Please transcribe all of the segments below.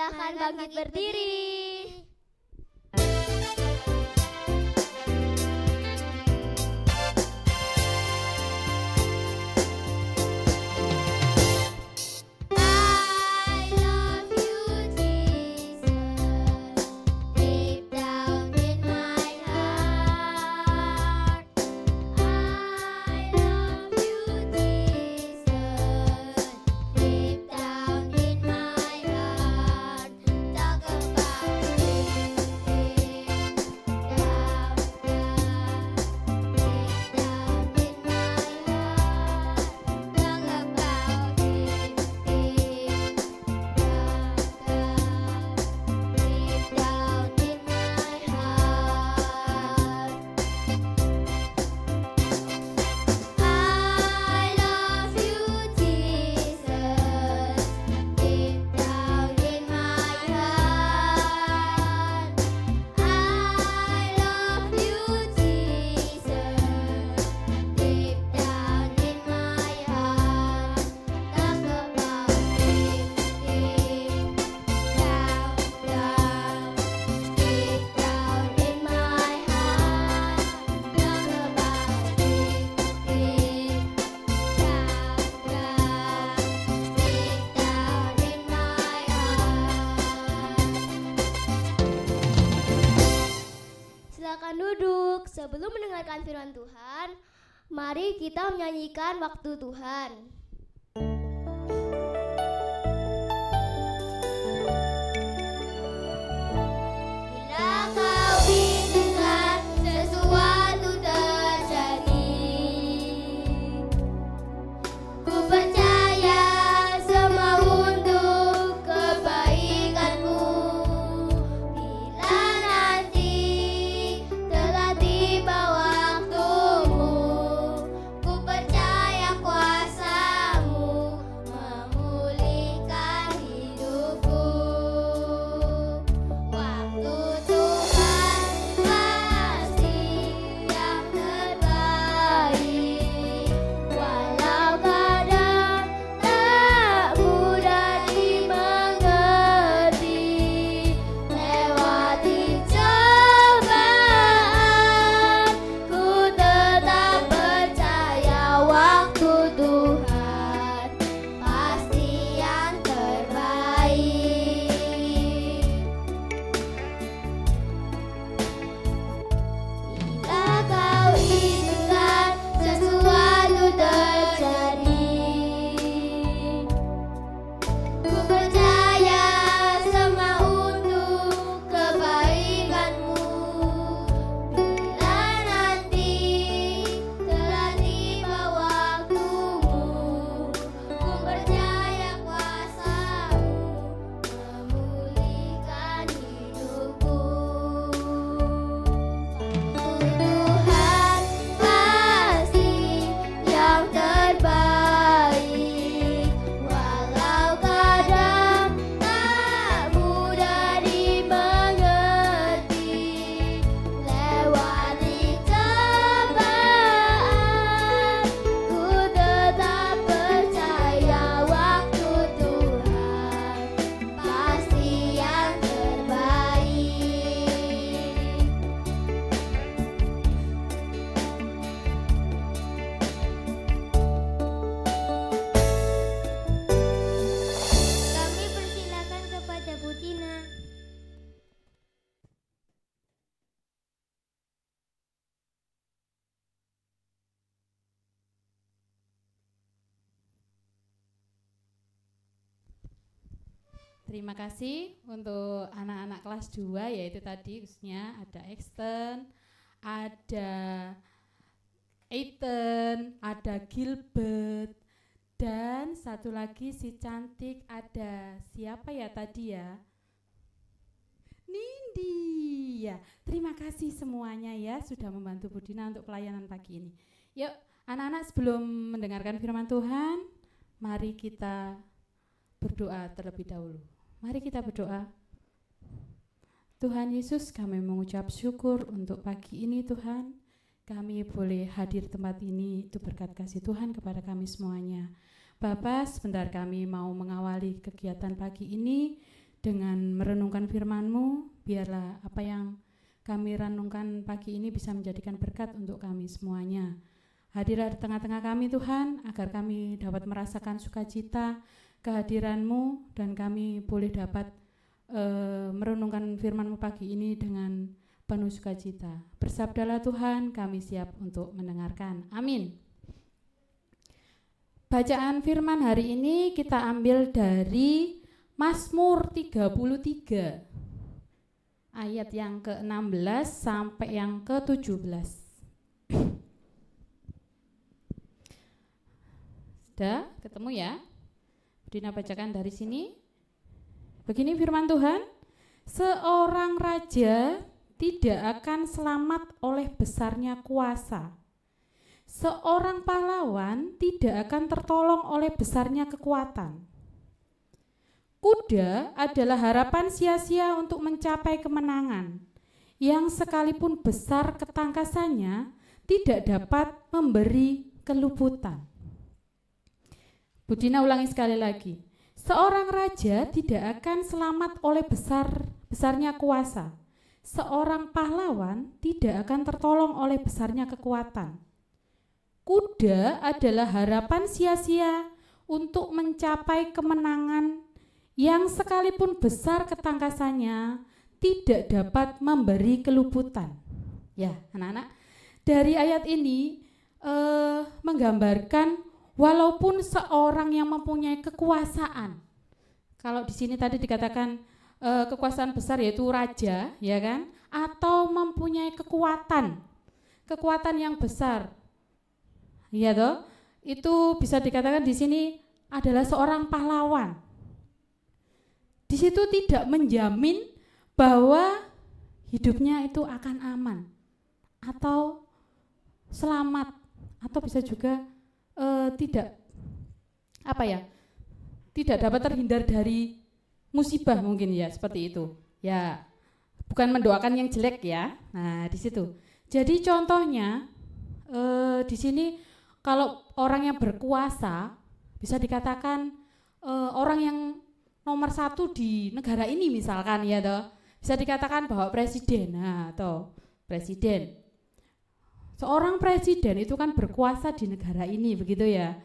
Silakan bangkit berdiri. Silakan duduk. Sebelum mendengarkan firman Tuhan, mari kita menyanyikan waktu Tuhan. Bila kau izinkan sesuatu terjadi, ku percaya semua untuk kebaikanmu. Bila nanti telah tiba waktumu, ku percaya kuasa-Mu memulihkan hidupku. Waktu Tuhan pasti yang terbaik, walau kadang tak mudah dimengerti. Lewati cobaan, ku tetap percaya waktu Tuhan pasti yang terbaik. Bila kau izinkan sesuatu terjadi, ku percaya semua untuk kebaikanmu. Bila nanti telah tiba waktumu, ku percaya kuasa-Mu memulihkan hidupku. Tuhan pasti yang terbaik, walau kadang tak mudah dimengerti. Lewati cobaan, ku tetap percaya waktu Tuhan pasti yang terbaik. Kami persilakan kepada Bu Tina. Terima kasih untuk anak-anak kelas 2, yaitu tadi khususnya ada Exton, ada Ethan, ada Gilbert, dan satu lagi si cantik ada siapa ya tadi ya? Nindi. Ya, terima kasih semuanya ya sudah membantu Bu Dina untuk pelayanan pagi ini. Yuk, anak-anak sebelum mendengarkan firman Tuhan, mari kita berdoa terlebih dahulu. Mari kita berdoa. Tuhan Yesus, kami mengucap syukur untuk pagi ini Tuhan. Kami boleh hadir tempat ini, itu berkat kasih Tuhan kepada kami semuanya. Bapa, sebentar kami mau mengawali kegiatan pagi ini dengan merenungkan firman-Mu. Biarlah apa yang kami renungkan pagi ini bisa menjadikan berkat untuk kami semuanya. Hadirlah di tengah-tengah kami Tuhan, agar kami dapat merasakan sukacita kehadiran-Mu dan kami boleh dapat merenungkan firman-Mu pagi ini dengan penuh sukacita. Bersabdalah Tuhan, kami siap untuk mendengarkan. Amin. Bacaan firman hari ini kita ambil dari Mazmur 33 ayat yang ke-16 sampai yang ke-17. Sudah ketemu ya? Dina bacakan dari sini. Begini firman Tuhan, seorang raja tidak akan selamat oleh besarnya kuasa. Seorang pahlawan tidak akan tertolong oleh besarnya kekuatan. Kuda adalah harapan sia-sia untuk mencapai kemenangan, yang sekalipun besar ketangkasannya tidak dapat memberi keluputan. Budina ulangi sekali lagi. Seorang raja tidak akan selamat oleh besarnya kuasa. Seorang pahlawan tidak akan tertolong oleh besarnya kekuatan. Kuda adalah harapan sia-sia untuk mencapai kemenangan yang sekalipun besar ketangkasannya tidak dapat memberi keluputan. Ya, anak-anak, dari ayat ini menggambarkan walaupun seorang yang mempunyai kekuasaan, kalau di sini tadi dikatakan kekuasaan besar yaitu raja, ya kan, atau mempunyai kekuatan yang besar. Iya toh? Itu bisa dikatakan di sini adalah seorang pahlawan. Di situ tidak menjamin bahwa hidupnya itu akan aman atau selamat, atau bisa juga tidak dapat terhindar dari musibah mungkin ya, seperti itu. Ya, bukan mendoakan yang jelek ya. Nah, di situ. Jadi contohnya di sini kalau orang yang berkuasa bisa dikatakan orang yang nomor 1 di negara ini misalkan ya toh, bisa dikatakan bahwa presiden, atau presiden. Seorang presiden itu kan berkuasa di negara ini, begitu ya.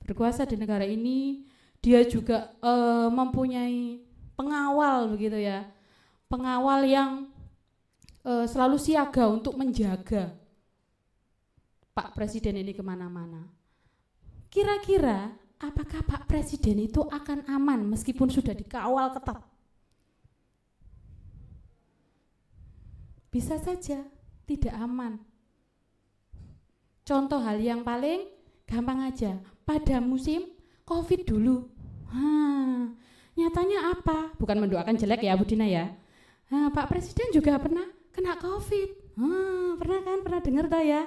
Berkuasa di negara ini, dia juga mempunyai pengawal, begitu ya. Pengawal yang selalu siaga untuk menjaga Pak Presiden ini kemana-mana. Kira-kira apakah Pak Presiden itu akan aman meskipun sudah dikawal ketat? Bisa saja tidak aman. Contoh hal yang paling gampang aja, pada musim COVID dulu. Nyatanya apa? Bukan mendoakan jelek ya Budina ya. Pak Presiden juga pernah kena COVID. Pernah kan? Pernah dengar tak ya?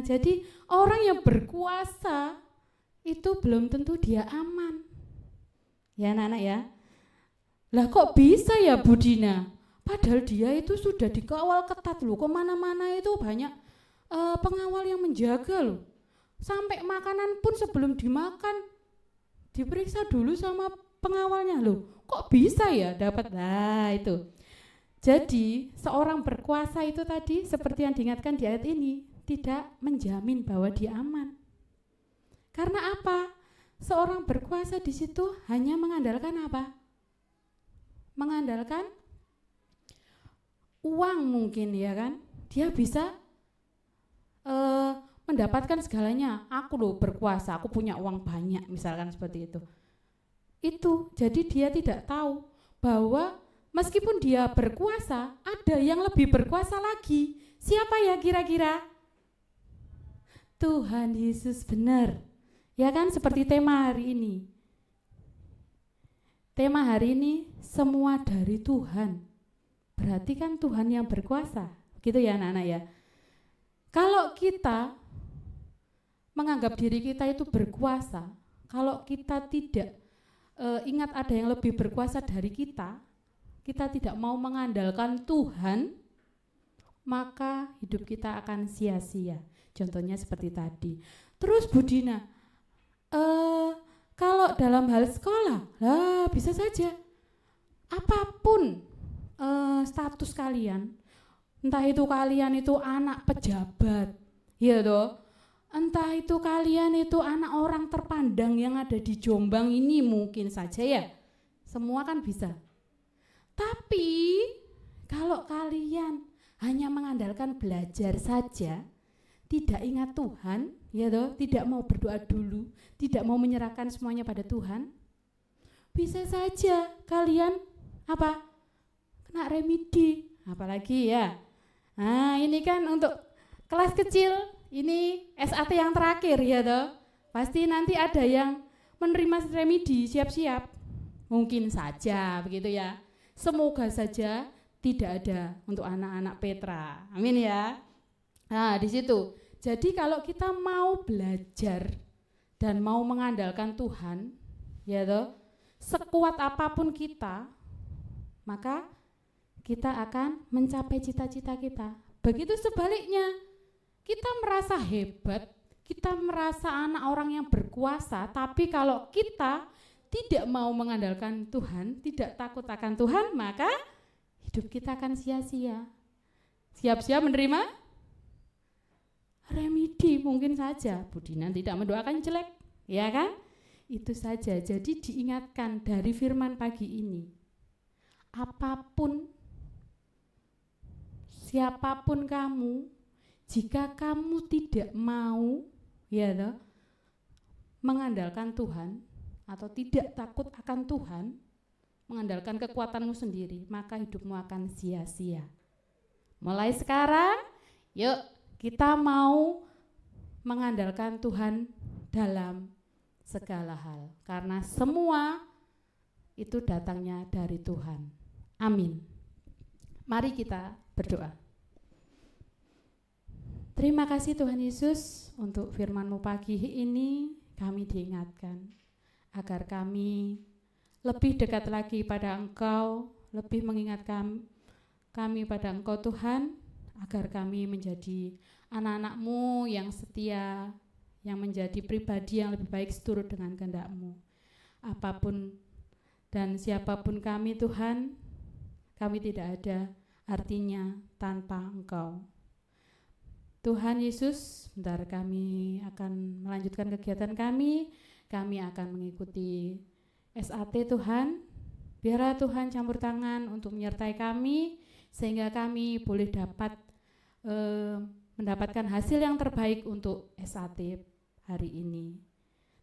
Jadi orang yang berkuasa itu belum tentu dia aman. Ya anak-anak ya. Lah kok bisa ya Budina? Padahal dia itu sudah dikawal ketat loh. Kemana-mana itu banyak pengawal yang menjaga loh. Sampai makanan pun sebelum dimakan diperiksa dulu sama pengawalnya loh. Kok bisa ya dapat? Nah itu. Jadi seorang berkuasa itu tadi seperti yang diingatkan di ayat ini tidak menjamin bahwa dia aman. Karena apa? Seorang berkuasa di situ hanya mengandalkan apa? Mengandalkan uang mungkin ya kan? Dia bisa mendapatkan segalanya. Aku loh berkuasa, aku punya uang banyak, misalkan seperti itu. Itu, jadi dia tidak tahu bahwa meskipun dia berkuasa, ada yang lebih berkuasa lagi. Siapa ya kira-kira? Tuhan Yesus, benar. Ya kan, seperti tema hari ini. Tema hari ini, semua dari Tuhan. Berarti kan Tuhan yang berkuasa. Gitu ya anak-anak ya. Kalau kita menganggap diri kita itu berkuasa, kalau kita tidak ingat ada yang lebih berkuasa dari kita, kita tidak mau mengandalkan Tuhan, maka hidup kita akan sia-sia. Contohnya seperti tadi. Terus Budina, kalau dalam hal sekolah, bisa saja apapun status kalian, entah itu kalian itu anak pejabat, ya toh, entah itu kalian itu anak orang terpandang yang ada di Jombang ini mungkin saja ya, semua kan bisa. Tapi kalau kalian hanya mengandalkan belajar saja, tidak ingat Tuhan, ya toh, tidak mau berdoa dulu, tidak mau menyerahkan semuanya pada Tuhan, bisa saja kalian kena remedi, apalagi ya. Nah, ini kan untuk kelas kecil, ini SAT yang terakhir ya toh. Pasti nanti ada yang menerima remedi, siap-siap. Mungkin saja begitu ya. Semoga saja tidak ada untuk anak-anak Petra. Amin ya. Nah, di situ. Jadi kalau kita mau belajar dan mau mengandalkan Tuhan, ya toh, sekuat apapun kita, maka kita akan mencapai cita-cita kita. Begitu sebaliknya, kita merasa hebat, kita merasa anak orang yang berkuasa, tapi kalau kita tidak mau mengandalkan Tuhan, tidak takut akan Tuhan, maka hidup kita akan sia-sia. Siap-siap menerima remedi mungkin saja. Budina tidak mendoakan jelek, ya kan? Itu saja. Jadi diingatkan dari firman pagi ini, apapun, siapapun kamu, jika kamu tidak mau, ya toh, mengandalkan Tuhan atau tidak takut akan Tuhan, mengandalkan kekuatanmu sendiri, maka hidupmu akan sia-sia. Mulai sekarang, yuk kita mau mengandalkan Tuhan dalam segala hal, karena semua itu datangnya dari Tuhan. Amin. Mari kita berdoa. Terima kasih Tuhan Yesus untuk firman-Mu pagi ini. Kami diingatkan agar kami lebih dekat lagi pada Engkau, lebih mengingatkan kami pada Engkau Tuhan, agar kami menjadi anak-anak-Mu yang setia, yang menjadi pribadi yang lebih baik seturut dengan kehendak-Mu. Apapun dan siapapun kami Tuhan, kami tidak ada artinya tanpa Engkau. Tuhan Yesus, bentar kami akan melanjutkan kegiatan kami akan mengikuti SAT Tuhan. Biarlah Tuhan campur tangan untuk menyertai kami, sehingga kami boleh dapat mendapatkan hasil yang terbaik untuk SAT hari ini.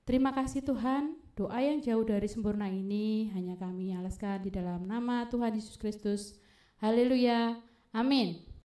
Terima kasih Tuhan, doa yang jauh dari sempurna ini hanya kami alaskan di dalam nama Tuhan Yesus Kristus. Haleluya, amin.